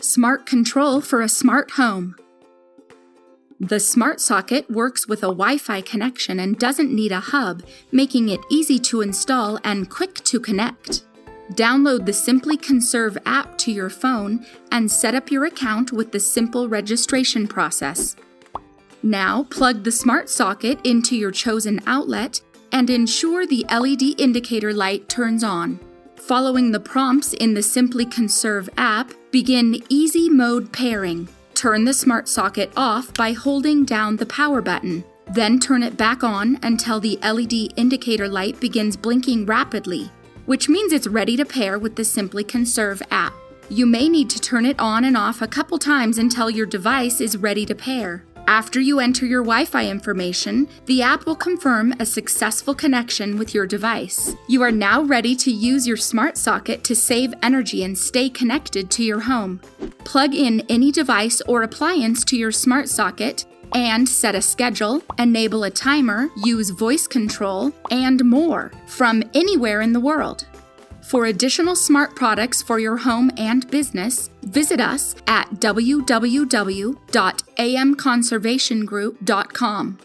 Smart control for a smart home. The smart socket works with a Wi-Fi connection and doesn't need a hub, making it easy to install and quick to connect. Download the Simply Conserve app to your phone and set up your account with the simple registration process. Now, plug the smart socket into your chosen outlet and ensure the LED indicator light turns on. Following the prompts in the Simply Conserve app, begin Easy Mode Pairing. Turn the smart socket off by holding down the power button. Then turn it back on until the LED indicator light begins blinking rapidly, which means it's ready to pair with the Simply Conserve app. You may need to turn it on and off a couple times until your device is ready to pair. After you enter your Wi-Fi information, the app will confirm a successful connection with your device. You are now ready to use your smart socket to save energy and stay connected to your home. Plug in any device or appliance to your smart socket and set a schedule, enable a timer, use voice control, and more from anywhere in the world. For additional smart products for your home and business, visit us at www.amconservationgroup.com.